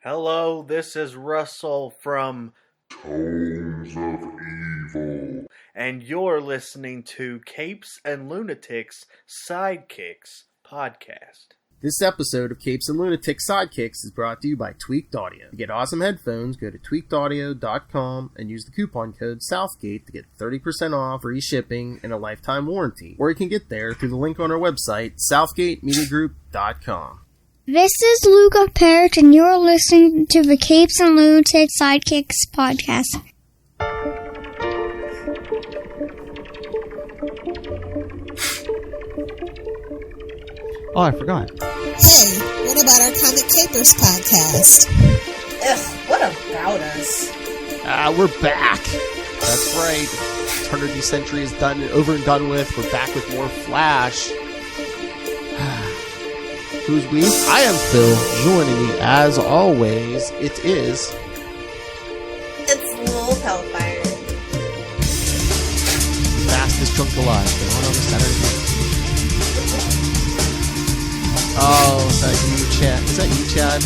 Hello, this is Russell from Tones of Evil. And you're listening to Capes and Lunatics Sidekicks podcast. This episode of Capes and Lunatics Sidekicks is brought to you by Tweaked Audio. To get awesome headphones, go to tweakedaudio.com and use the coupon code Southgate to get 30% off, free shipping, and a lifetime warranty. Or you can get there through the link on our website, southgatemediagroup.com. This is Luca Perich, and you're listening to the Capes and Lunatics Sidekicks podcast. Oh, I forgot. Hey, what about our Comic Capers podcast? Ugh, what about us? We're back. That's right. Eternity Century is done, over and done with. We're back with more Flash. Who's we? I am Phil. Joining me, as always, it's Lilith Hellfire. Fastest drunk alive. Going on a Saturday night. Oh, is that you, Chad? Is that you, Chad?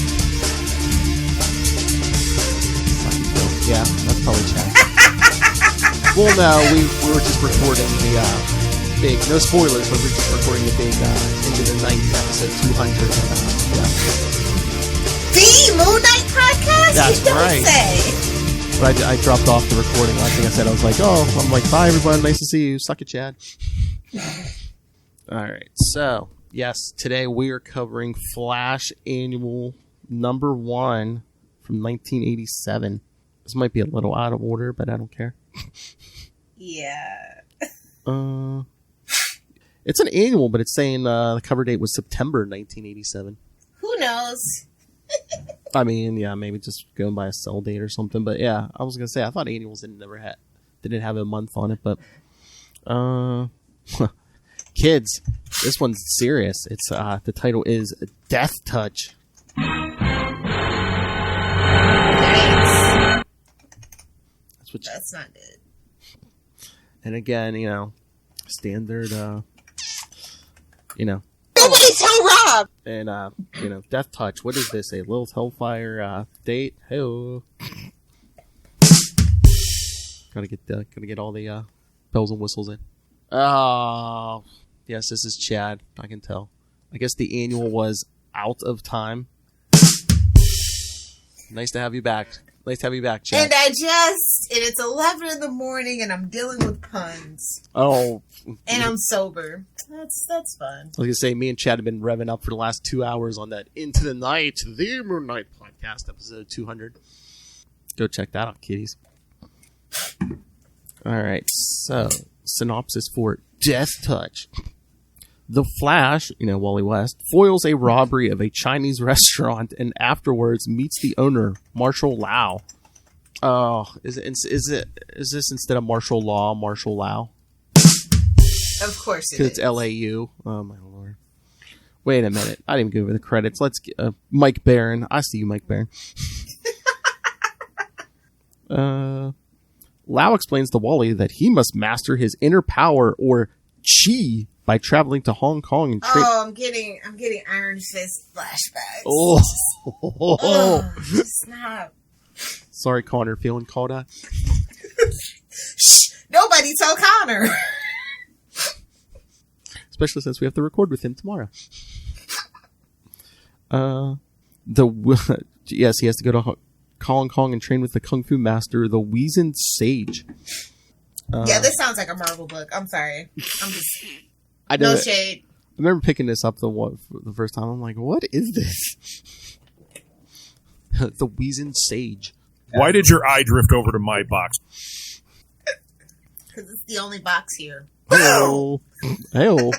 Yeah, that's probably Chad. Well, no, we were just recording the big, no spoilers, but we're just recording the big Into the Night episode 200. Yeah. The Moon Knight podcast? That's you don't right. Say. But I dropped off the recording. Last thing I said, I was like, I'm like, bye everyone, nice to see you. Suck it, Chad. Alright, so, yes, today we are covering Flash Annual number 1 from 1987. This might be a little out of order, but I don't care. Yeah. It's an annual, but it's saying the cover date was September 1987. Who knows? I mean, yeah, maybe just going by a sell date or something. But yeah, I was gonna say I thought annuals didn't have a month on it, but kids, this one's serious. It's the title is Death Touch. Nice. That's not good. And again, standard, Nobody tell Rob! And, Death Touch. What is this? A Lilith Hellfire, date? Hey-oh. Gotta get all the, bells and whistles in. Oh, yes, this is Chad. I can tell. I guess the annual was out of time. Nice to have you back. Nice to have you back, Chad. And it's 11 in the morning and I'm dealing with puns. Oh. And I'm sober. That's fun. I was going to say, me and Chad have been revving up for the last 2 hours on that Into the Night, the Moon Knight podcast, episode 200. Go check that out, kiddies. Alright, so, synopsis for Death Touch. The Flash, Wally West, foils a robbery of a Chinese restaurant and afterwards meets the owner, Marshall Lau. Oh, is this instead of Martial Law, Marshall Lau? Of course it is. Because it's LAU. Oh, my Lord. Wait a minute. I didn't even go over the credits. Let's get Mike Barron. I see you, Mike Barron. Lau explains to Wally that he must master his inner power, or chi, by traveling to Hong Kong and I'm getting Iron Fist flashbacks. Oh, snap! Sorry, Connor, feeling called out. Shh! Nobody tell Connor. Especially since we have to record with him tomorrow. Yes, he has to go to Hong Kong and train with the Kung Fu master, the Weazened Sage. Yeah, this sounds like a Marvel book. I'm sorry. I'm just... I know no shade. I remember picking this up for the first time. I'm like, what is this? The Weazened Sage. Why did your eye drift over to my box? Because it's the only box here. Hello. Hello.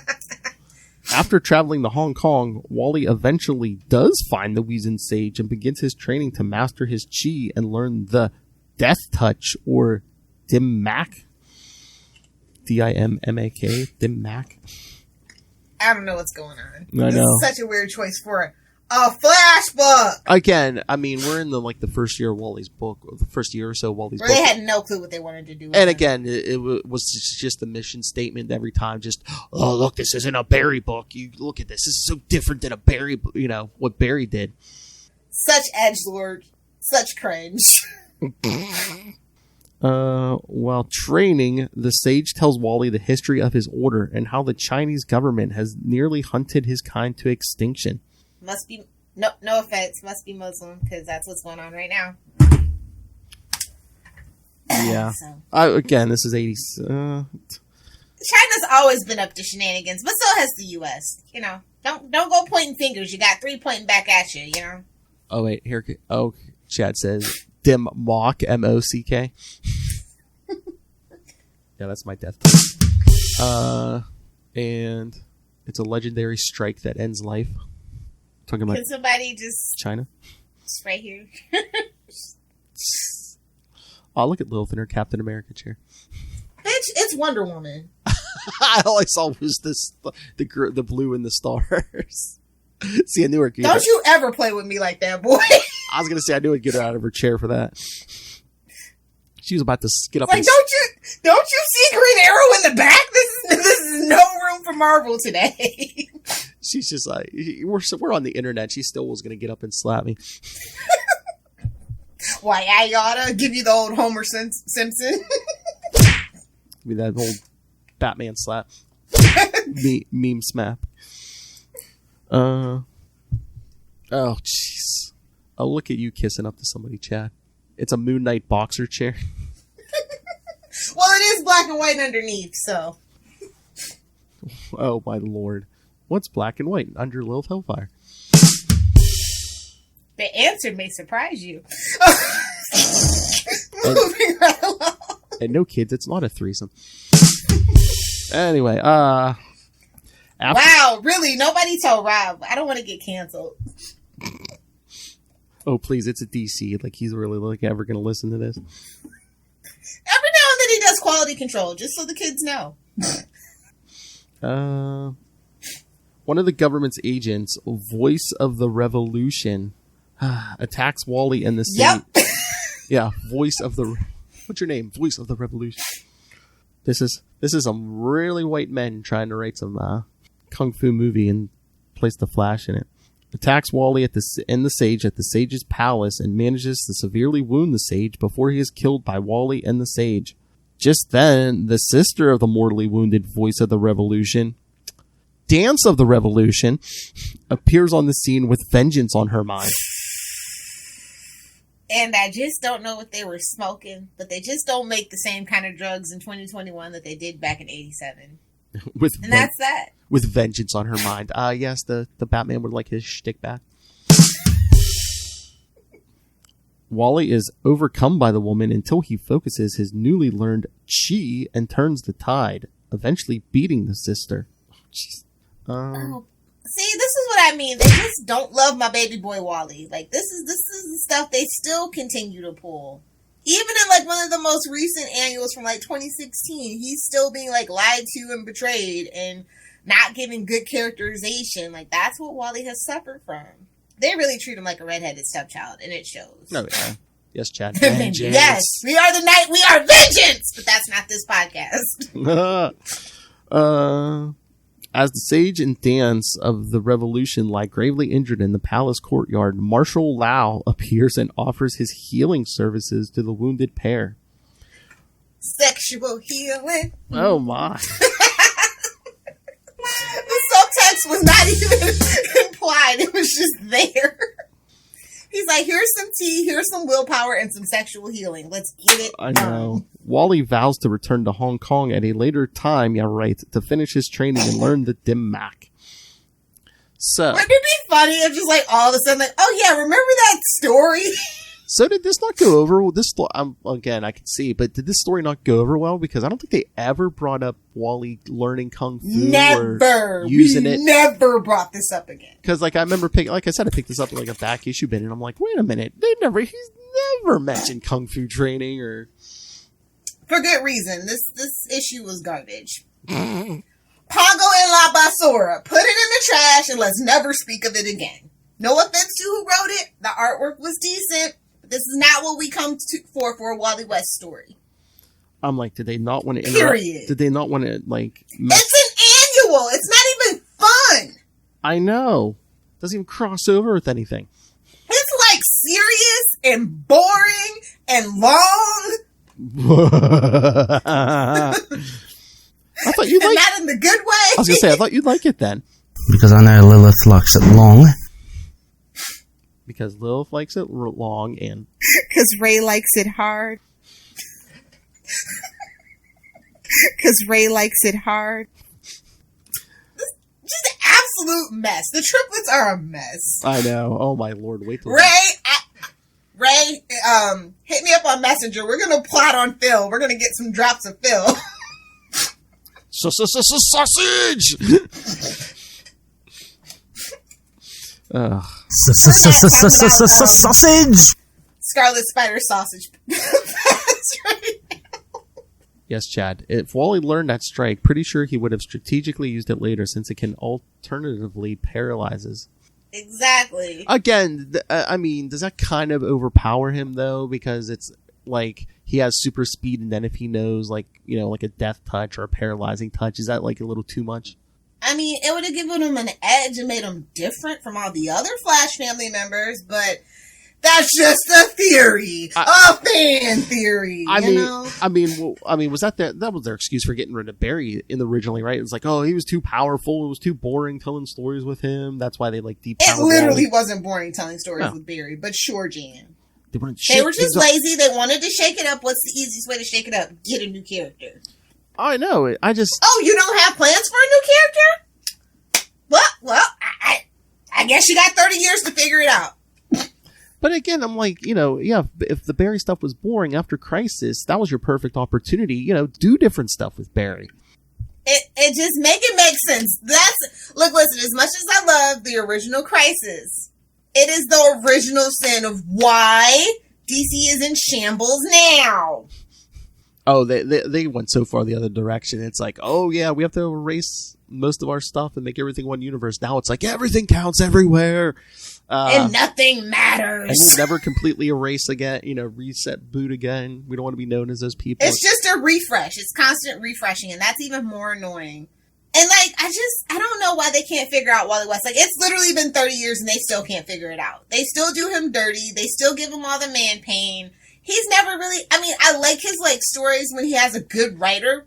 After traveling to Hong Kong, Wally eventually does find the Weazened Sage and begins his training to master his chi and learn the Death Touch, or Dimmak. D-I-M-M-A-K. Dimmak. I don't know what's going on. I know. This is such a weird choice for a Flash book. Again, I mean, we're in the first year of Wally's book, or the first year or so of Wally's book. They had no clue what they wanted to do. And again, it was just a mission statement every time. Just, oh, look, this isn't a Barry book. You look at this. This is so different than a Barry, what Barry did. Such edgelord. Such cringe. While training, the sage tells Wally the history of his order and how the Chinese government has nearly hunted his kind to extinction. Must be, no offense, must be Muslim, because that's what's going on right now. Yeah. So. Again, this is 80s. China's always been up to shenanigans, but so has the U.S. You know, don't go pointing fingers. You got 3 pointing back at you. You know. Oh wait, here. Oh, Chad says dim mock mock. Yeah, that's my death. And it's a legendary strike that ends life. Talking about. Can somebody just China? Just right here. Oh, look at Lilith in her Captain America chair. Bitch, it's Wonder Woman. All I saw was the blue and the stars. See, I knew her. Don't you ever play with me like that, boy. I was gonna say I knew I'd get her out of her chair for that. She was about to get up. Like, don't you see Green Arrow in the back? This is no room for Marvel today. She's just like, we're on the internet. She still was gonna get up and slap me. Why, I oughta give you the old Homer Simpson. Give me that whole Batman slap. Meme smap. Oh, jeez. Oh, look at you kissing up to somebody, Chad. It's a Moon Knight boxer chair. Well, it is black and white underneath, so. Oh, my lord. What's black and white under Lilith Hellfire? The answer may surprise you. Moving right along. And no, kids, it's not a threesome. Anyway, wow, really? Nobody told Rob. I don't want to get canceled. Oh, please, it's a DC. Like, he's really like ever going to listen to this. Every now and then he does quality control, just so the kids know. One of the government's agents, Voice of the Revolution, attacks Wally and the scene. Yep. Yeah, Voice of the... What's your name? Voice of the Revolution. This is some really white men trying to write some kung fu movie and place the Flash in it. Attacks Wally and the Sage at the Sage's palace and manages to severely wound the Sage before he is killed by Wally and the Sage. Just then, the sister of the mortally wounded Voice of the Revolution, Dance of the Revolution, appears on the scene with vengeance on her mind. And I just don't know what they were smoking, but they just don't make the same kind of drugs in 2021 that they did back in 87. That's that. With vengeance on her mind. Yes, the Batman would like his shtick back. Wally is overcome by the woman until he focuses his newly learned chi and turns the tide, eventually beating the sister. See, this is what I mean. They just don't love my baby boy Wally. Like, this is the stuff they still continue to pull. Even in, like, one of the most recent annuals from, like, 2016, he's still being, like, lied to and betrayed and not giving good characterization. Like, that's what Wally has suffered from. They really treat him like a redheaded stepchild, and it shows. Oh, yeah. Yes, Chad. Vengeance. Yes, we are the night, we are vengeance! But that's not this podcast. As the Sage and Dance of the Revolution lie gravely injured in the palace courtyard, Marshal Lau appears and offers his healing services to the wounded pair. Sexual healing. Oh my. The subtext was not even implied. It was just there. He's like, here's some tea, here's some willpower, and some sexual healing. Let's get it I know. Wally vows to return to Hong Kong at a later time, yeah right, to finish his training and learn the dim mak. So, wouldn't it be funny if just like all of a sudden, like, oh yeah, remember that story? So did this not go over? Again, I can see, but did this story not go over well? Because I don't think they ever brought up Wally learning kung fu. Never. Or using it. Never brought this up again. Because I remember I picked this up in like a back issue bin, and I'm like, wait a minute, he's never mentioned kung fu training or. For good reason. This issue was garbage. Pongo and La Basura. Put it in the trash and let's never speak of it again. No offense to who wrote it. The artwork was decent. This is not what we come for a Wally West story. I'm like, did they not want to Period. Did they not want to, like... It's an annual! It's not even fun! I know. Doesn't even cross over with anything. It's and boring and long. I thought you'd like Not in the good way. I was going to say, I thought you'd like it then. Because I know Lilith likes it long. Because Lilith likes it long and... Because Ray likes it hard. Because Ray likes it hard. Just an absolute mess. The triplets are a mess. I know. Oh my lord. Wait till... Ray, hit me up on Messenger. We're going to plot on Phil. We're going to get some drops of Phil. Sausage! Sausage! Scarlet Spider sausage. That's right. Yes, Chad. If Wally learned that strike, pretty sure he would have strategically used it later since it can alternatively paralyzes. Exactly. Again, I mean, does that kind of overpower him, though? Because it's like he has super speed, and then if he knows, like, you know, like a death touch or a paralyzing touch, is that like a little too much? I mean, it would have given him an edge and made him different from all the other Flash family members, but that's just a theory, a fan theory. I mean, was that was their excuse for getting rid of Barry originally, right? It was like, oh, he was too powerful. It was too boring telling stories with him. That's why they like deep. It literally wasn't boring telling stories with Barry, but sure, Jan. They were just lazy. They wanted to shake it up. What's the easiest way to shake it up? Get a new character. I know. I just. Oh, you don't have plans for a new character? Well, I guess you got 30 years to figure it out. But again, I'm like, you know, yeah, if the Barry stuff was boring after Crisis, that was your perfect opportunity. You know, do different stuff with Barry. It just make it make sense. Look, listen, as much as I love the original Crisis, it is the original sin of why DC is in shambles now. Oh, they went so far the other direction. It's like, oh yeah, we have to erase most of our stuff and make everything one universe. Now it's like everything counts everywhere. And nothing matters. And we'll never completely erase again, you know, reset boot again. We don't want to be known as those people. It's just a refresh. It's constant refreshing, and that's even more annoying. And like, I don't know why they can't figure out Wally West. Like, it's literally been 30 years and they still can't figure it out. They still do him dirty. They still give him all the man pain. He's never really, I mean, I like his like stories when he has a good writer,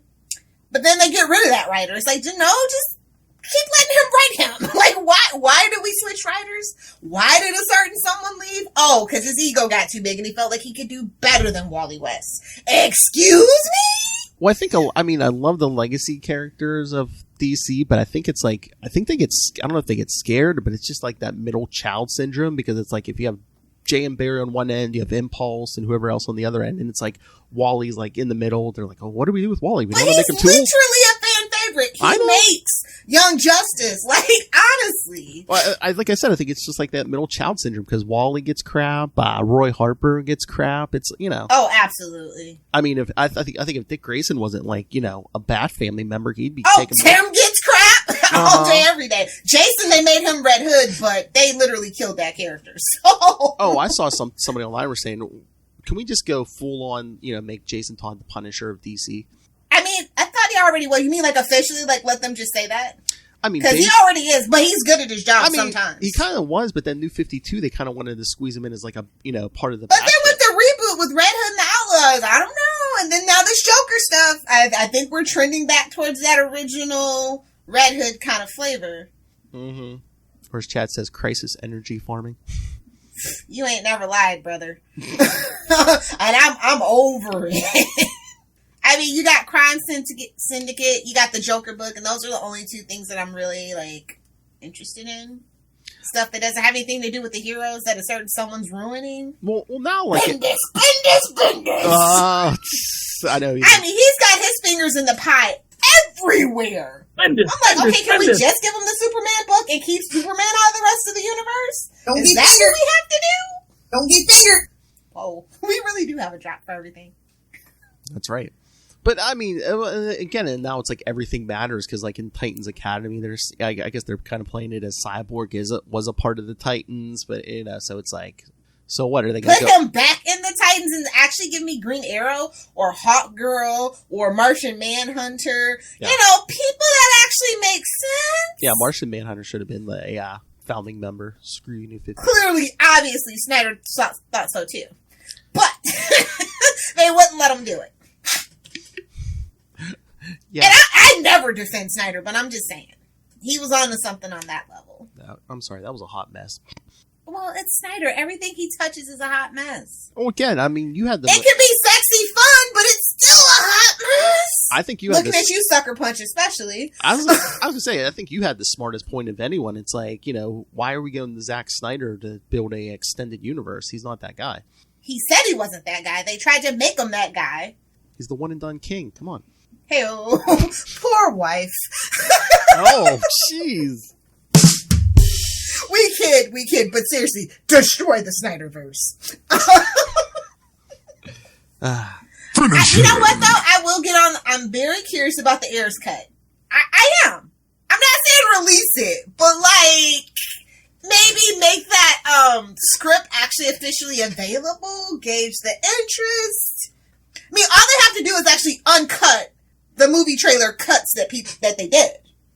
but then they get rid of that writer. It's like, no, just keep letting him write him. Like, why did we switch writers? Why did a certain someone leave? Oh, because his ego got too big and he felt like he could do better than Wally West. Excuse me? Well, I love the legacy characters of DC, but I think it's like, I don't know if they get scared, but it's just like that middle child syndrome, because it's like if you have Jay and Barry on one end, you have Impulse and whoever else on the other end, and it's like Wally's like in the middle. They're like, oh, what do we do with Wally? We don't want to make him too old. He's literally a fan favorite. He makes Young Justice. Like, honestly. Well, like I said, I think it's just like that middle child syndrome, because Wally gets crap, Roy Harper gets crap. It's, you know. Oh, absolutely. I mean, I think if Dick Grayson wasn't like, you know, a Bat family member, he'd be taking. Tim gets crap all day, every day. Jason, they made him Red Hood, but they literally killed that character. So. Oh, I saw somebody online were saying, can we just go full on, you know, make Jason Todd the Punisher of DC? I mean, I thought he already was. You mean like officially, like let them just say that? I mean, because he already is, but he's good at his job sometimes. He kind of was, but then New 52, they kind of wanted to squeeze him in as like a, you know, part of the. But then with the reboot with Red Hood and the Outlaws, I don't know. And then now this Joker stuff, I think we're trending back towards that original Red Hood kind of flavor. Mm-hmm. Or as Chad says, crisis energy farming. You ain't never lied, brother. And I'm over it. I mean, you got Crime Syndicate, you got the Joker book, and those are the only two things that I'm really, like, interested in. Stuff that doesn't have anything to do with the heroes that a certain someone's ruining. Well now, like... Bendis! I know. I mean, he's got his fingers in the pie everywhere. I'm like, okay, can we just give him the Superman book and keep Superman out of the rest of the universe? Is that what we have to do? Don't get fingered. Oh, we really do have a drop for everything. That's right. But I mean, again, and now it's like everything matters, because like in Titans Academy, there's, I guess they're kind of playing it as Cyborg was a part of the Titans, but you know, so it's like, so what are they going to put him back in the Titans and actually give me Green Arrow or Hawk Girl or Martian Manhunter? Yeah. You know, people that actually make sense. Yeah, Martian Manhunter should have been the founding member. Screw you, New 50. Clearly, obviously, Snyder thought so too. But they wouldn't let him do it. Yeah. And I never defend Snyder, but I'm just saying. He was on to something on that level. I'm sorry, that was a hot mess. Well, it's Snyder. Everything he touches is a hot mess. Oh, again, I mean, you had the... It can be sexy fun, but it's still a hot mess. I think you had Looking at you, Sucker Punch, especially. I was going to say, I think you had the smartest point of anyone. It's like, why are we going to Zack Snyder to build a extended universe? He's not that guy. He said he wasn't that guy. They tried to make him that guy. He's the one and done king. Come on. Hey, poor wife. Oh, jeez. We kid, but seriously, destroy the Snyderverse. You know what, though? I will get on. I'm very curious about the Ayers cut. I am. I'm not saying release it, but, maybe make that script actually officially available, gauge the interest. I mean, all they have to do is actually uncut the movie trailer cuts that they did.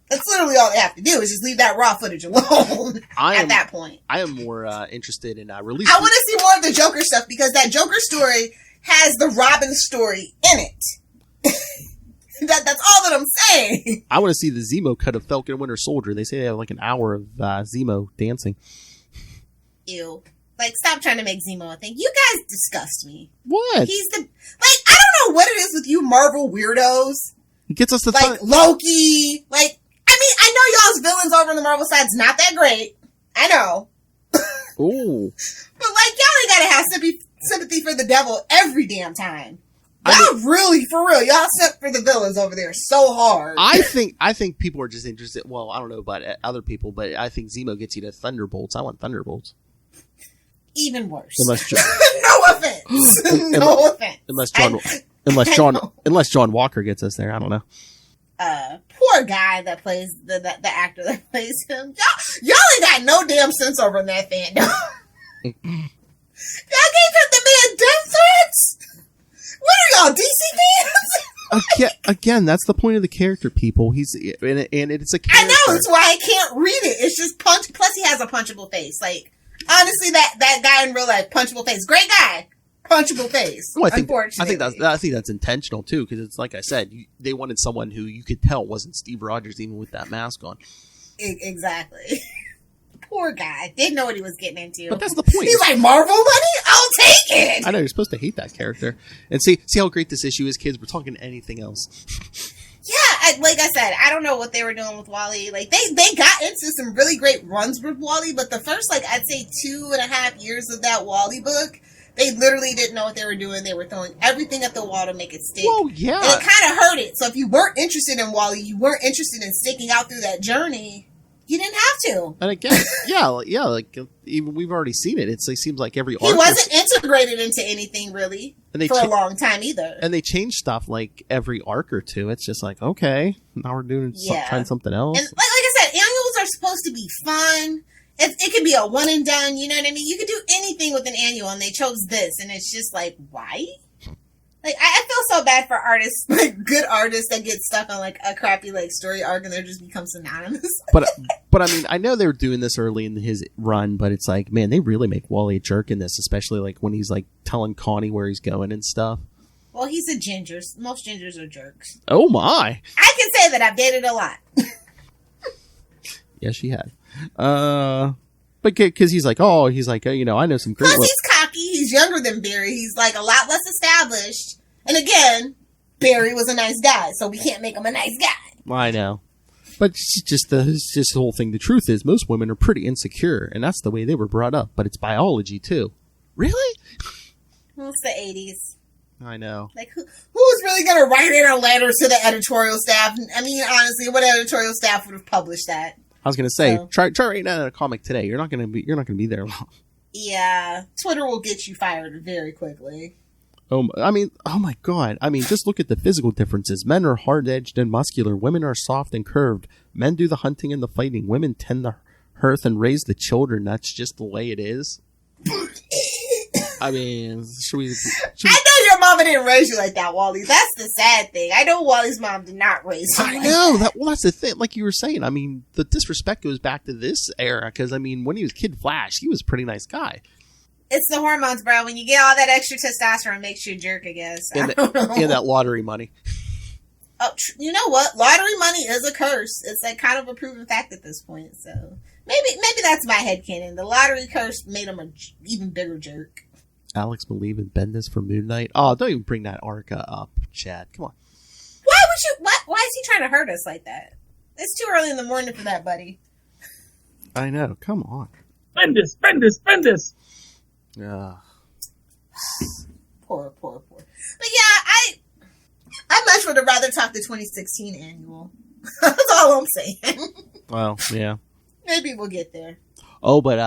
That's literally all they have to do is just leave that raw footage alone at that point. I am more interested in releasing. I want to see more of the Joker stuff because that Joker story has the Robin story in it. That's all that I'm saying. I want to see the Zemo cut of Falcon and Winter Soldier. They say they have like an hour of Zemo dancing. Ew. Stop trying to make Zemo a thing. You guys disgust me. What? He's the... I don't know what it is with you Marvel weirdos. He gets us the... Loki. I know y'all's villains over on the Marvel side's not that great. I know. Ooh. But, y'all ain't gotta have sympathy for the devil every damn time. Y'all really, for real, y'all simp for the villains over there so hard. I think people are just interested. Well, I don't know about other people, but I think Zemo gets you to Thunderbolts. I want Thunderbolts. Even worse. Unless no offense. No offense. Unless John Walker gets us there. I don't know. Poor guy that plays the actor that plays him. Y'all ain't got no damn sense over in that fandom. Y'all gave the man death threats. What are y'all, DC fans? Again, that's the point of the character, people. He's and it's a character. I know, it's why I can't read it. It's just punch. Plus, he has a punchable face. Honestly, that guy in real life, punchable face, great guy, punchable face. Well, unfortunately, I think that's intentional too, because it's like I said, they wanted someone who you could tell wasn't Steve Rogers, even with that mask on. Exactly. Poor guy didn't know what he was getting into. But that's the point. He's like, Marvel money, I'll take it. I know you're supposed to hate that character, and see how great this issue is, kids. We're talking anything else. Yeah, like I said, I don't know what they were doing with Wally. They got into some really great runs with Wally, but the first, I'd say 2.5 years of that Wally book, they literally didn't know what they were doing. They were throwing everything at the wall to make it stick. Well, yeah. And it kind of hurt it. So if you weren't interested in Wally, you weren't interested in sticking out through that journey, you didn't have to. And again, even we've already seen it. It seems like every arc... He wasn't integrated into anything, really, for a long time, either. And they change stuff, every arc or two. It's just okay, now we're doing trying something else. And like I said, annuals are supposed to be fun. It could be a one and done, you know what I mean? You could do anything with an annual, and they chose this, and it's just why? I feel so bad for artists, good artists that get stuck on a crappy story arc, and they just become synonymous. but I mean, I know they were doing this early in his run, but it's man, they really make Wally a jerk in this, especially when he's telling Connie where he's going and stuff. Well, he's a ginger. Most gingers are jerks. Oh my! I can say that I've dated a lot. Yes, she had. But because he's I know some great... Plus, he's cocky. He's younger than Barry. He's a lot less established. And again, Barry was a nice guy, so we can't make him a nice guy. I know. But it's just the whole thing. The truth is, most women are pretty insecure, and that's the way they were brought up. But it's biology, too. Really? Well, it's the 80s. I know. Who's really going to write in a letter to the editorial staff? I mean, honestly, what editorial staff would have published that? I was going to say, try writing that in a comic today. You're not going to be there long. Yeah, Twitter will get you fired very quickly. Oh my God. I mean, just look at the physical differences. Men are hard-edged and muscular. Women are soft and curved. Men do the hunting and the fighting. Women tend the hearth and raise the children. That's just the way it is. I mean, should we I know your mama didn't raise you like that, Wally. That's the sad thing. I know Wally's mom did not raise him. I know that. Well, that's the thing. Like you were saying, I mean, the disrespect goes back to this era because I mean, when he was Kid Flash, he was a pretty nice guy. It's the hormones, bro. When you get all that extra testosterone, it makes you a jerk, I guess. And that lottery money. Oh, you know what? Lottery money is a curse. It's like kind of a proven fact at this point. So maybe that's my headcanon. The lottery curse made him an even bigger jerk. Alex Believe in Bendis for Moon Knight. Oh, don't even bring that Arca up, Chad. Come on. Why would you? Why is he trying to hurt us like that? It's too early in the morning for that, buddy. I know. Come on. Bendis. Poor. But yeah, I much would have rather talk the 2016 annual. That's all I'm saying. Well, yeah. Maybe we'll get there. Oh, but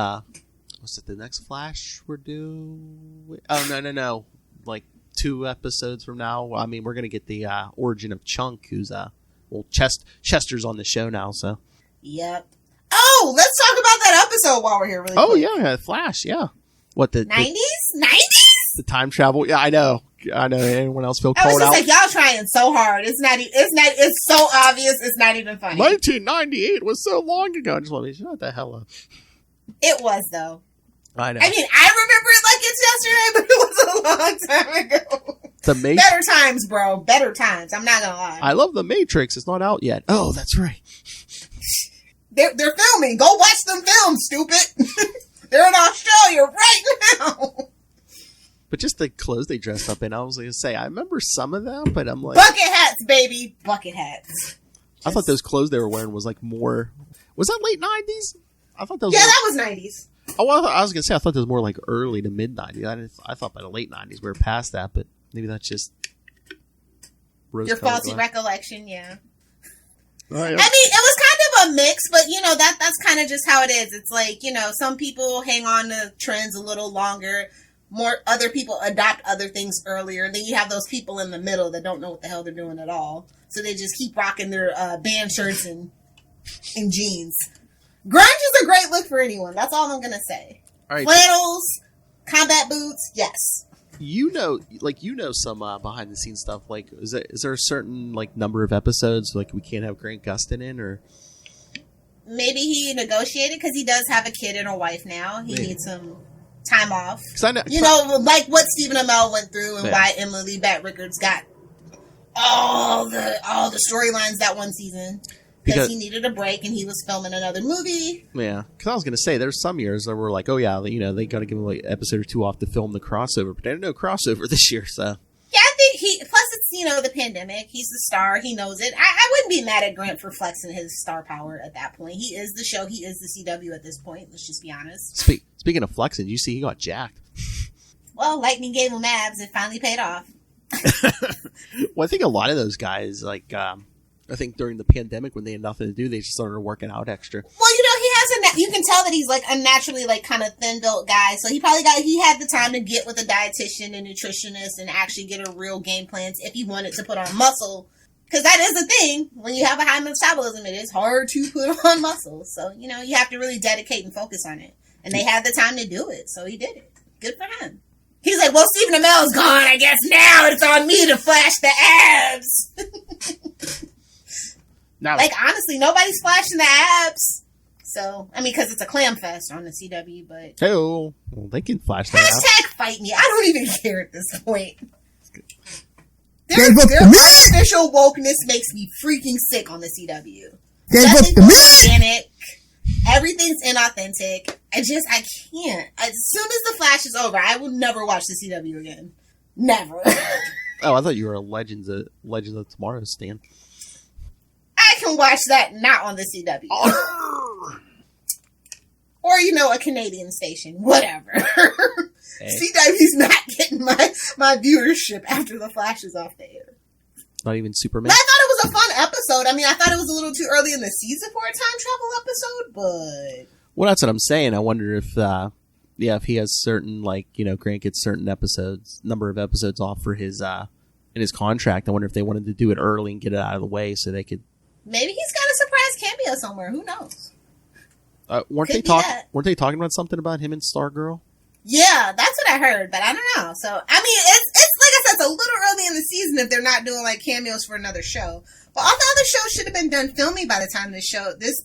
was it the next Flash we're due? Oh, no. Like 2 episodes from now. I mean, we're going to get the origin of Chunk, who's, Chester's on the show now, so. Yep. Oh, let's talk about that episode while we're here really quick. Yeah, Flash, yeah. What, the 90s? The time travel? Yeah, I know. Anyone else feel I was called just out? like, y'all trying so hard. It's so obvious it's not even funny. 1998 was so long ago. I just want to shut the hell up. It was, though. I know. I mean, I remember it like it's yesterday, but it was a long time ago. Better times, bro. Better times. I'm not gonna lie. I love The Matrix. It's not out yet. Oh, that's right. They're filming. Go watch them films, stupid. They're in Australia right now. But just the clothes they dressed up in, I was going to say, I remember some of them, but I'm like... Bucket hats, baby. Bucket hats. I thought those clothes they were wearing was like more... Was that late 90s? I thought that was... Yeah, that was 90s. Oh, well, I was going to say, I thought that was more like early to mid 90s. I thought by the late 90s we were past that, but maybe that's just... Your faulty recollection, yeah. Oh, yeah. I mean, it was kind of a mix, but you know, that's kind of just how it is. It's like, you know, some people hang on to trends a little longer. More other people adopt other things earlier. And then you have those people in the middle that don't know what the hell they're doing at all. So they just keep rocking their band shirts and jeans. Grunge is a great look for anyone. That's all I'm going to say. All right. Flannels, combat boots, yes. You know some behind the scenes stuff. Like, is there a certain like number of episodes like we can't have Grant Gustin in, or maybe he negotiated because he does have a kid and a wife now. He needs some time off. You know, like what Stephen Amell went through and why Emily Bat Rickards got all the storylines that one season. Because he needed a break and he was filming another movie. Yeah, because I was going to say, there's some years that were like, oh yeah, you know, they got to give him like an episode or 2 off to film the crossover, but there's no crossover this year, so. Yeah, I think plus it's, you know, the pandemic. He's the star. He knows it. I wouldn't be mad at Grant for flexing his star power at that point. He is the show. He is the CW at this point. Let's just be honest. Speaking of flexing, you see he got jacked. Well, lightning gave him abs. It finally paid off. Well, I think a lot of those guys, like, I think during the pandemic when they had nothing to do, they just started working out extra. Well, you know, you can tell that he's like unnaturally like kind of thin built guy. So he had the time to get with a dietitian and nutritionist and actually get a real game plan if he wanted to put on muscle. Because that is a thing. When you have a high metabolism, it is hard to put on muscle. So, you know, you have to really dedicate and focus on it. And they had the time to do it. So he did it. Good for him. He's like, well, Stephen Amell's gone. I guess now it's on me to flash the abs. Now, like, honestly, nobody's flashing the abs. So, I mean, because it's a clam fest on the CW, but... Well, they can flash that Hashtag fight me. I don't even care at this point. Their artificial wokeness makes me freaking sick on the CW. Nothing's organic. Everything's inauthentic. I can't. As soon as the Flash is over, I will never watch the CW again. Never. Oh, I thought you were a Legends of Tomorrow stan. I can watch that not on the CW. Or, you know, a Canadian station. Whatever. Hey. CW's not getting my viewership after the Flash is off the air. Not even Superman? But I thought it was a fun episode. I mean, I thought it was a little too early in the season for a time travel episode, but... Well, that's what I'm saying. I wonder if, if he has certain, like, you know, Grant gets certain number of episodes off for his, in his contract. I wonder if they wanted to do it early and get it out of the way so they could... Maybe he's got a surprise cameo somewhere. Who knows? Weren't they talking about something about him and Stargirl? Yeah, that's what I heard, but I don't know. So, I mean, it's like I said, it's a little early in the season if they're not doing like cameos for another show. But all the other shows should have been done filming by the time this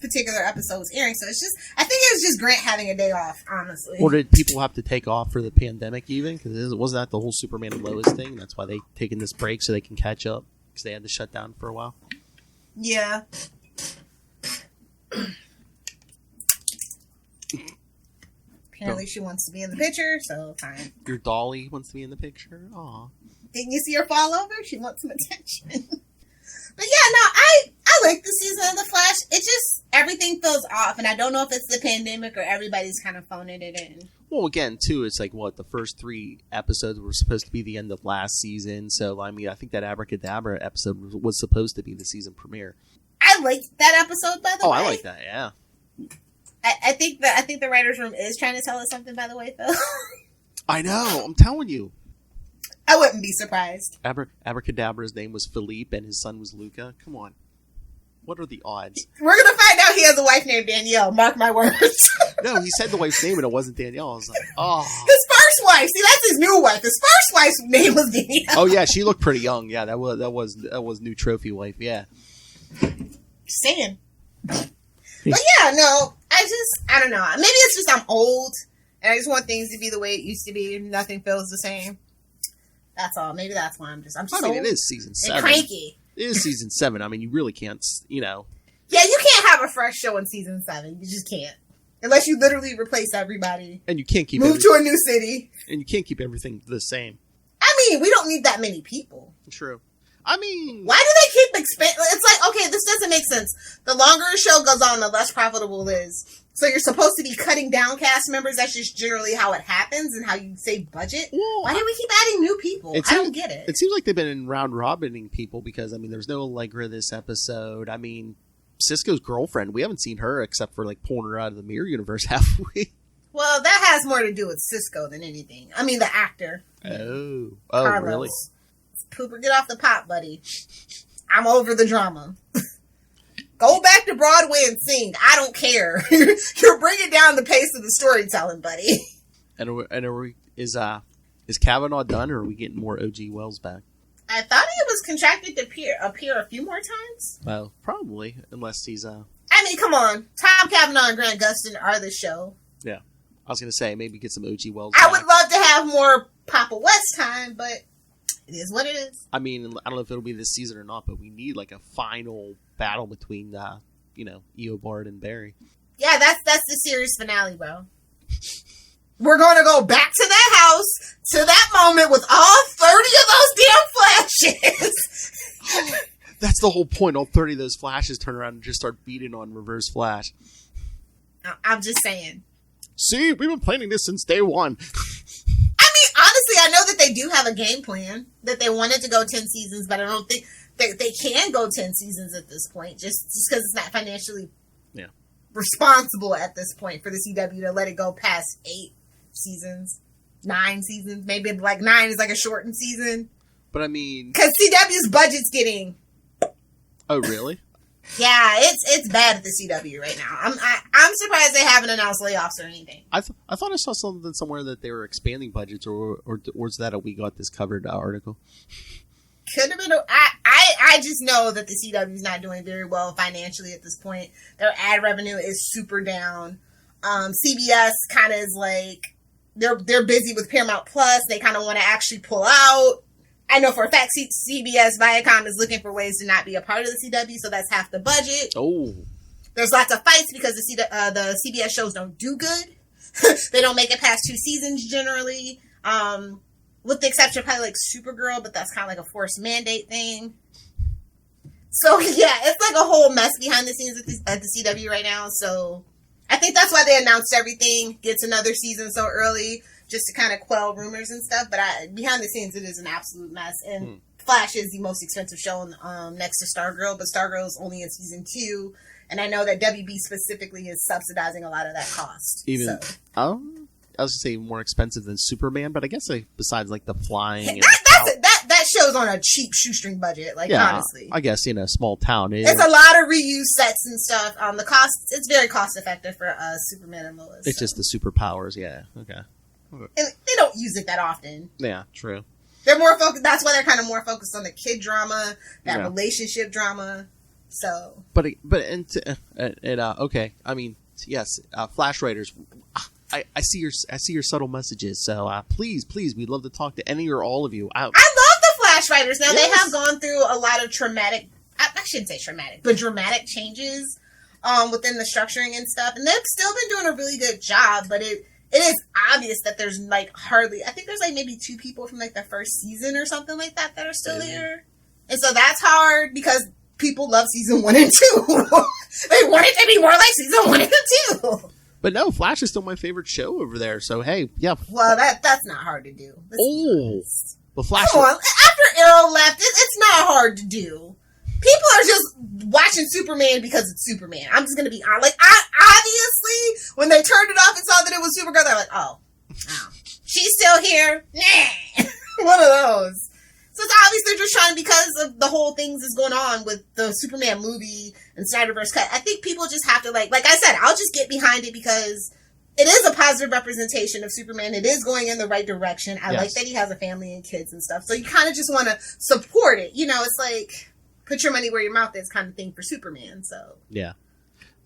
particular episode was airing. So it's just, I think it was just Grant having a day off, honestly. Or did people have to take off for the pandemic even? Because wasn't that the whole Superman and Lois thing? That's why they taken this break so they can catch up because they had to shut down for a while. Yeah. Apparently she wants to be in the picture, so fine. Your dolly wants to be in the picture? Aw. Didn't you see her fall over? She wants some attention. But yeah, no, I like the season of The Flash. It just, everything feels off, and I don't know if it's the pandemic or everybody's kind of phoning it in. Well, again, too, it's like, the first 3 episodes were supposed to be the end of last season, so, I mean, I think that Abracadabra episode was supposed to be the season premiere. I liked that episode, by the way. Oh, I like that, yeah. I think the writer's room is trying to tell us something, by the way, Phil. I know, I'm telling you. I wouldn't be surprised. Abracadabra's name was Philippe and his son was Luca. Come on. What are the odds? We're going to find out he has a wife named Danielle. Mark my words. No, he said the wife's name and it wasn't Danielle. I was like, oh. His first wife. See, that's his new wife. His first wife's name was Danielle. Oh, yeah, she looked pretty young. Yeah, that was new trophy wife, yeah. Just saying. But yeah, no, I don't know. Maybe it's just I'm old and I just want things to be the way it used to be. Nothing feels the same. That's all. Maybe that's why I'm just I mean, it is season 7. And cranky. It is season 7. I mean, you really can't, Yeah, you can't have a fresh show in season 7. You just can't. Unless you literally replace everybody. And you can't keep Move to a new city. And you can't keep everything the same. I mean, we don't need that many people. True. I mean... Why do they keep expanding? It's like, okay, this doesn't make sense. The longer a show goes on, the less profitable it is. So you're supposed to be cutting down cast members. That's just generally how it happens and how you save budget. Well, why do we keep adding new people? I don't get it. It seems like they've been round robining people because, I mean, there's no Allegra this episode. I mean, Cisco's girlfriend, we haven't seen her except for, like, pulling her out of the Mirror Universe, have we? Well, that has more to do with Cisco than anything. I mean, the actor. Oh, Carlos. Really? Pooper, get off the pot, buddy. I'm over the drama. Go back to Broadway and sing. I don't care. You're bringing down the pace of the storytelling, buddy. And is Kavanaugh done, or are we getting more O.G. Wells back? I thought he was contracted to appear a few more times. Well, probably, unless he's I mean, come on. Tom Cavanaugh and Grant Gustin are the show. Yeah, I was gonna say maybe get some O.G. Wells. I would love to have more Papa West time, but it is what it is. I mean, I don't know if it'll be this season or not, but we need like a final battle between Eobard and Barry. Yeah, that's the series finale, bro. We're going to go back to that house, to that moment with all 30 of those damn flashes. That's the whole point. All 30 of those flashes turn around and just start beating on Reverse Flash. I'm just saying. See, we've been planning this since day one. I mean, honestly, I know that they do have a game plan, that they wanted to go 10 seasons, but I don't think they can go 10 seasons at this point, just because it's not financially responsible at this point for the CW to let it go past 8 seasons, 9 seasons. Maybe like 9 is like a shortened season. But I mean, because CW's budget's getting. Oh, really? Yeah, it's bad at the CW right now. I'm surprised they haven't announced layoffs or anything. I thought I saw something somewhere that they were expanding budgets, or was that a We Got This Covered article? Could have been. I just know that the CW is not doing very well financially at this point. Their ad revenue is super down. CBS kind of is like they're busy with Paramount Plus. They kind of want to actually pull out. I know for a fact CBS Viacom is looking for ways to not be a part of the CW, so that's half the budget. Oh, there's lots of fights because the CBS shows don't do good. They don't make it past 2 seasons generally. With the exception of probably like Supergirl, but that's kind of like a forced mandate thing. So yeah, it's like a whole mess behind the scenes at the CW right now. So I think that's why they announced everything gets another season so early, just to kind of quell rumors and stuff. But behind the scenes, it is an absolute mess. And Flash is the most expensive show next to Stargirl, but Stargirl is only in season 2. And I know that WB specifically is subsidizing a lot of that cost. I was going to say more expensive than Superman, but I guess besides like the flying. That show's on a cheap shoestring budget, honestly. I guess, small town. It's a lot of reused sets and stuff. The cost, it's very cost effective for Superman and Lois. It's just the superpowers, yeah. Okay. And they don't use it that often. Yeah, true. They're more focused. That's why they're kind of more focused on the kid drama, that relationship drama. So, okay. I mean, yes, Flash Writers. I see your subtle messages. So please, we'd love to talk to any or all of you. I love the Flash Writers. Now they have gone through a lot of traumatic. I shouldn't say traumatic, but dramatic changes within the structuring and stuff, and they've still been doing a really good job. But it is obvious that there's like hardly. I think there's like maybe 2 people from like the first season or something like that are still here, and so that's hard because people love season 1 and 2. They want it to be more like season 1 and 2. But no, Flash is still my favorite show over there. So hey, yeah. Well, that's not hard to do. But Flash. Come on, after Arrow left, it's not hard to do. People are just watching Superman because it's Superman. I'm just gonna be honest. Like, obviously, when they turned it off and saw that it was Supergirl, they're like, oh, she's still here. Nah. One of those. So it's obvious they're just trying, because of the whole things that's going on with the Superman movie and Snyderverse cut. I think people just have to, like I said, I'll just get behind it because it is a positive representation of Superman. It is going in the right direction. I like that he has a family and kids and stuff. So you kind of just want to support it. You know, it's like, put your money where your mouth is kind of thing for Superman. So yeah,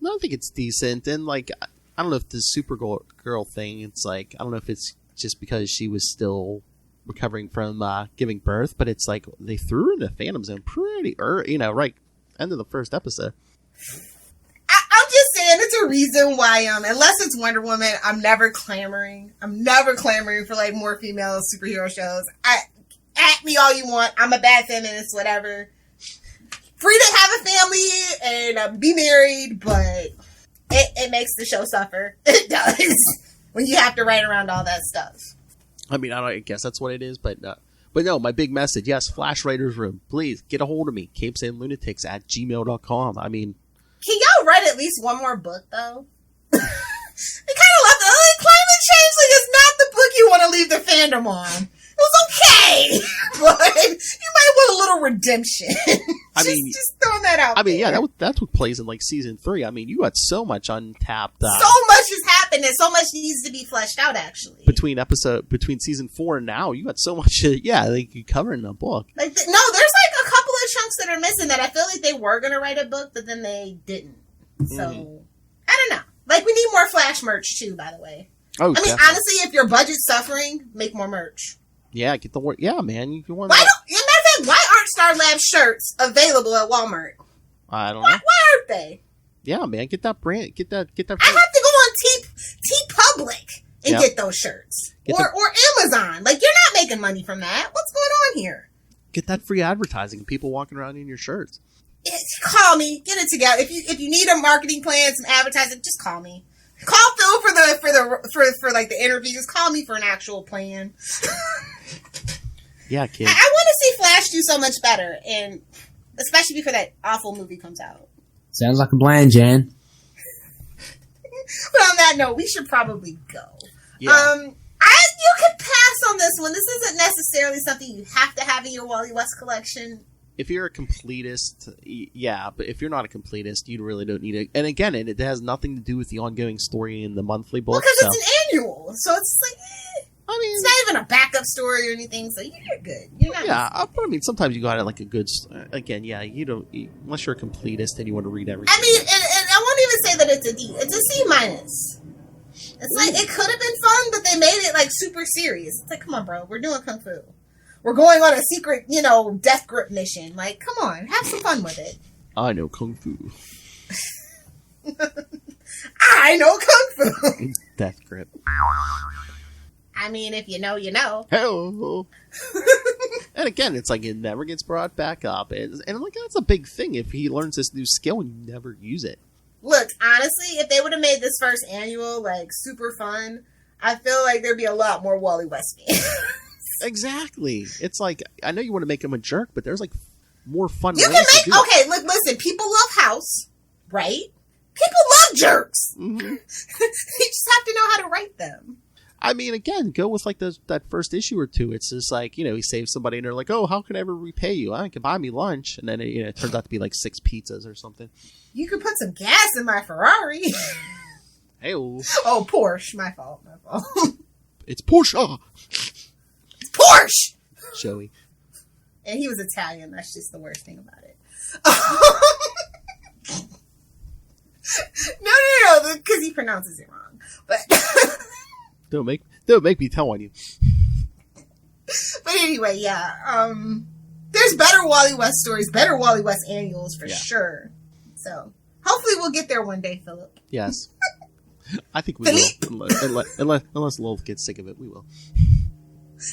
no, I think it's decent. And like, I don't know if the Supergirl thing, it's like, I don't know if it's just because she was still recovering from giving birth, but it's like they threw her into Phantom Zone pretty early, right end of the first episode. I'm just saying, it's a reason why, unless it's Wonder Woman, I'm never clamoring for like more female superhero shows. At me all you want. I'm a bad feminist, whatever. Free to have a family and be married, but it makes the show suffer. It does. When you have to write around all that stuff. I mean, I guess that's what it is, but no, my big message, yes, Flash Writers Room, please get a hold of me, capesandlunatics@gmail.com. I mean, can y'all write at least one more book, though? They kind of left it. Like, climate change is not the book you want to leave the fandom on. It was okay, but you might want a little redemption. Just throwing that out. I mean, there. Yeah, that's what plays in like season 3. I mean, you had so much untapped. So much has happened, and so much needs to be fleshed out. Actually, between season 4 and now, you had so much. Yeah, they could cover in a book. Like, no, there's like a couple of chunks that are missing that I feel like they were gonna write a book, but then they didn't. So I don't know. Like, we need more Flash merch too. By the way, I mean, honestly, if your budget's suffering, make more merch. Yeah, get the word. Yeah, man. You want. Why aren't Star Lab shirts available at Walmart? I don't know. Why aren't they? Yeah, man. Get that brand. Get that. I have to go on TeePublic and get those shirts, or Amazon. Like, you're not making money from that. What's going on here? Get that free advertising. People walking around in your shirts. Call me. Get it together. If you need a marketing plan, some advertising, just call me. Call Phil for like the interviews. Call me for an actual plan. Yeah, kid. I want to see Flash do so much better, and especially before that awful movie comes out. Sounds like a plan, Jan. But on that note, we should probably go. Yeah. You could pass on this one. This isn't necessarily something you have to have in your Wally West collection. If you're a completist, yeah, but if you're not a completist, you really don't need it. And again, it has nothing to do with the ongoing story in the monthly book. Well, because it's an annual, so it's like, I mean, it's not even a backup story or anything, so you're good. You're not but I mean, sometimes you got it like a good. Again, yeah, you don't unless you're a completist and you want to read everything. I mean, and I won't even say that it's a D. It's a C minus. It's like, it could have been fun, but they made it like super serious. It's like, come on, bro, we're doing Kung Fu. We're going on a secret, death grip mission. Like, come on, have some fun with it. I know Kung Fu. I know Kung Fu. Death grip. I mean, if you know, you know. Hello. And again, it's like it never gets brought back up. And like, that's a big thing. If he learns this new skill and you never use it. Look, honestly, if they would have made this first annual, like, super fun, I feel like there'd be a lot more Wally West fans. Exactly. It's like, I know you want to make him a jerk, but there's like more fun ways to do it. Okay, look, listen, people love House, right? People love jerks. Mm-hmm. You just have to know how to write them. I mean, again, go with like that first issue or two. It's just like, he saves somebody and they're like, oh, how can I ever repay you? I can buy me lunch. And then it turns out to be like 6 pizzas or something. You could put some gas in my Ferrari. Hey-o. Oh, Porsche. My fault. It's Porsche. It's Porsche! Joey. And he was Italian. That's just the worst thing about it. No, because he pronounces it wrong. But Don't make me tell on you. But anyway, yeah. There's better Wally West stories, better Wally West annuals for sure. So hopefully we'll get there one day, Philip. Yes. I think we will. Unless Lilith gets sick of it, we will.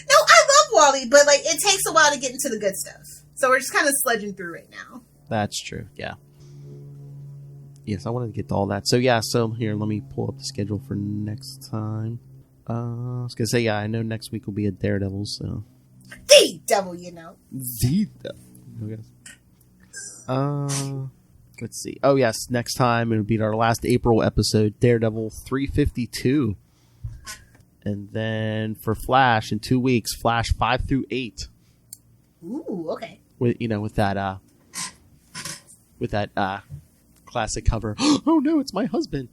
No, I love Wally, but like it takes a while to get into the good stuff. So we're just kind of sledging through right now. That's true. Yeah. Yes, I wanted to get to all that. So yeah, so here, let me pull up the schedule for next time. I was gonna say, yeah, I know next week will be a Daredevil, so. The devil, you know. The devil. Let's see. Oh yes, next time it'll be our last April episode, Daredevil 352. And then for Flash in 2 weeks, Flash 5 through 8. Ooh, okay. With that classic cover. Oh no, it's my husband.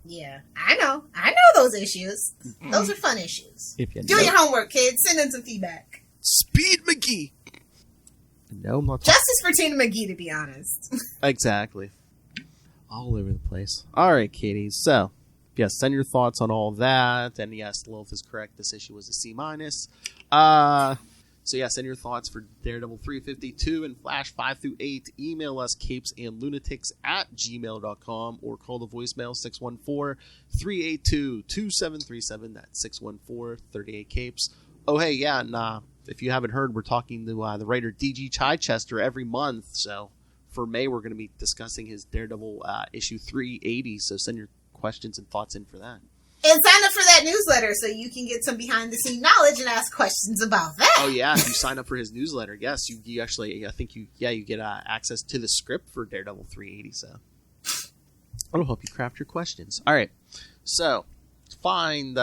Yeah, I know those issues. Those are fun issues. If you Do your homework, kids. Send in some feedback. Speed McGee. No, I'm not. Justice for Tina McGee, to be honest. Exactly. All over the place. All right, Katie. So, yes, send your thoughts on all that. And yes, Lilith is correct. This issue was a C-. So yeah, send your thoughts for Daredevil 352 and Flash 5 through 8. Email us capesandlunatics@gmail.com or call the voicemail 614-382-2737. That's 614-38-CAPES. Oh, hey, yeah, and if you haven't heard, we're talking to the writer D.G. Chichester every month. So for May, we're going to be discussing his Daredevil issue 380. So send your questions and thoughts in for that. And sign up for that newsletter so you can get some behind-the-scene knowledge and ask questions about that. Oh, yeah. If you sign up for his newsletter, yes, you actually, I think you get access to the script for Daredevil 380. So it'll help you craft your questions. All right. So find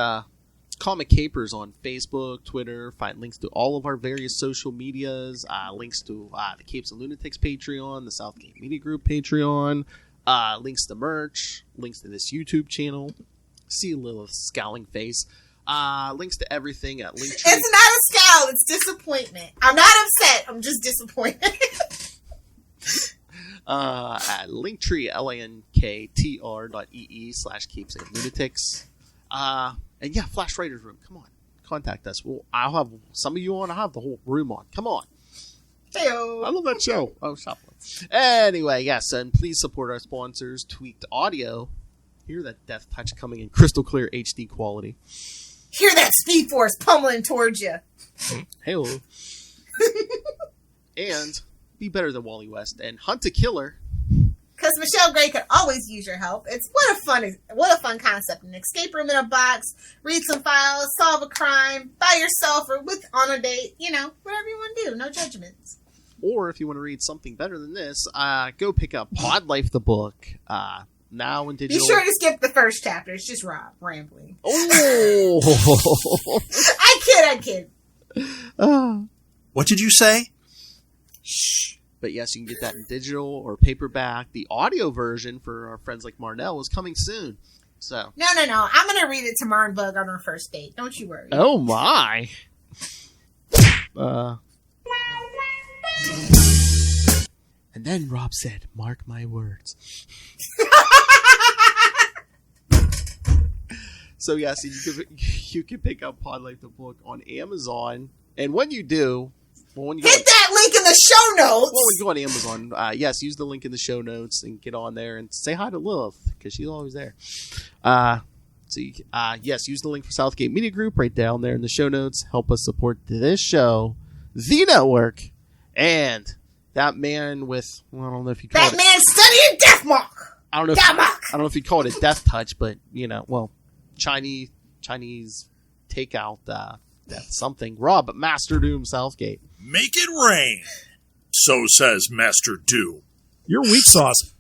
Comic Capers on Facebook, Twitter. Find links to all of our various social medias. Links to the Capes and Lunatics Patreon, the Southgate Media Group Patreon. Links to merch. Links to this YouTube channel. See Lilith's scowling face. Links to everything at Linktree. It's not a scowl, it's disappointment. I'm not upset, I'm just disappointed. At Linktree, linktr.ee/Capes and Lunatics. And yeah, Flash Writers Room. Come on, contact us. Well, I'll have some of you on. I'll have the whole room on. Come on. Heyo. I love that show. Oh, shop. Anyway, yes, and please support our sponsors, Tweaked Audio. Hear that death touch coming in crystal clear HD quality. Hear that Speed Force pummeling towards you. Hey-o. And be better than Wally West and hunt a killer. Because Michelle Gray could always use your help. It's what a fun concept. An escape room in a box, read some files, solve a crime by yourself or on a date. You know, whatever you want to do. No judgments. Or if you want to read something better than this, go pick up Pod Life the book. Now in digital. Be sure to skip the first chapter. It's just Rob rambling. Oh! I kid. What did you say? Shh. But yes, you can get that in digital or paperback. The audio version for our friends like Marnell is coming soon. So No. I'm going to read it to Marn Bug on our first date. Don't you worry. Oh my. And then Rob said, "Mark my words." So yes, you can pick up Pod Life the book on Amazon, and when you do, hit that link in the show notes. Well, when you go on Amazon, yes, use the link in the show notes and get on there and say hi to Lilith because she's always there. Yes, use the link for Southgate Media Group right down there in the show notes. Help us support this show, the network, and that man with I don't know if you call that man studying Deathmark. I don't know if you call it a death touch, but Chinese takeout that's something. Rob, Master Doom Southgate. Make it rain. So says Master Doom. You're weak sauce.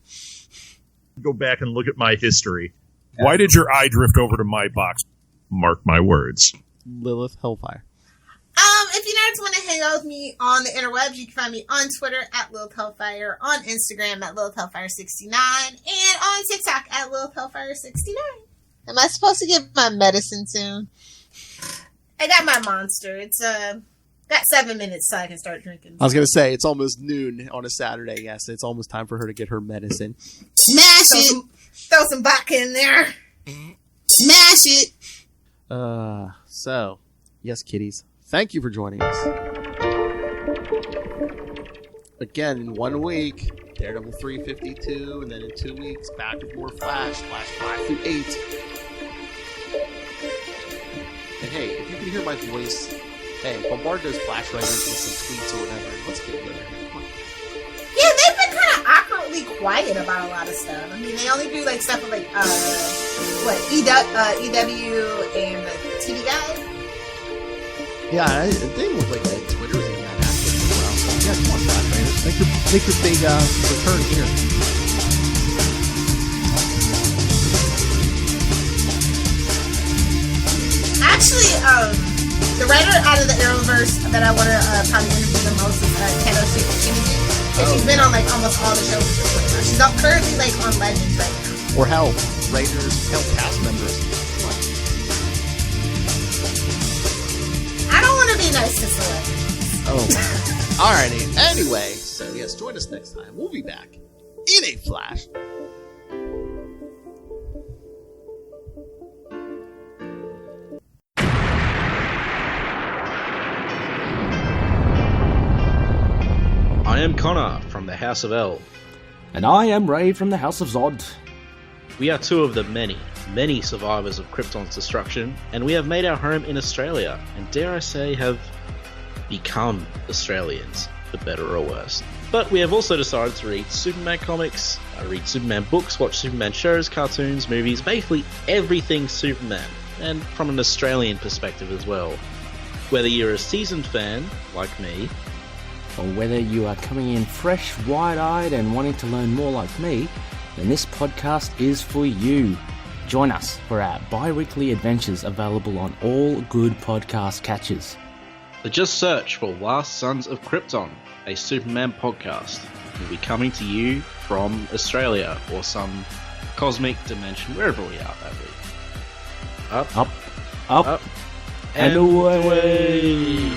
Go back and look at my history. Why did your eye drift over to my box? Mark my words. Lilith Hellfire. If you nerds want to hang out with me on the interwebs, you can find me on Twitter at Lilith Hellfire, on Instagram at Lilith Hellfire 69, and on TikTok at Lilith Hellfire 69. Am I supposed to get my medicine soon? I got my monster. It's got 7 minutes so I can start drinking. I was going to say, it's almost noon on a Saturday. Yes, it's almost time for her to get her medicine. Smash it! Throw some vodka in there. Smash it! So, yes, kitties. Thank you for joining us. Again, in 1 week, Daredevil 352, and then in 2 weeks, back with more Flash 5 through 8. And hey, if you can hear my voice, hey, bombard those Flash writers with some tweets or whatever, and let's get it over here. Come on. Yeah, they've been kind of awkwardly quiet about a lot of stuff. I mean, they only do like stuff with like EW and the TV Guide. Yeah, they look like that Twitter is in that active as well. So yeah, come on, Flash writers, make your big return here. Actually, the writer out of the Arrowverse that I want to probably interview the most is Kato Shimizu. And she's been on like almost all the shows. She's currently like on Legends right now. Or hell, writers, cast members. What? I don't want to be nice to celebrities. Oh. Alrighty. Anyway, so yes, join us next time. We'll be back in a flash. I am Connor from the House of L. And I am Ray from the House of Zod. We are two of the many, many survivors of Krypton's destruction, and we have made our home in Australia, and dare I say, have become Australians, for better or worse. But we have also decided to read Superman comics, read Superman books, watch Superman shows, cartoons, movies, basically everything Superman, and from an Australian perspective as well. Whether you're a seasoned fan, like me, or whether you are coming in fresh, wide-eyed and wanting to learn more like me, then this podcast is for you. Join us for our bi-weekly adventures available on all good podcast catchers. Just search for Last Sons of Krypton, a Superman podcast. We'll be coming to you from Australia or some cosmic dimension, wherever we are that week. Up, and away.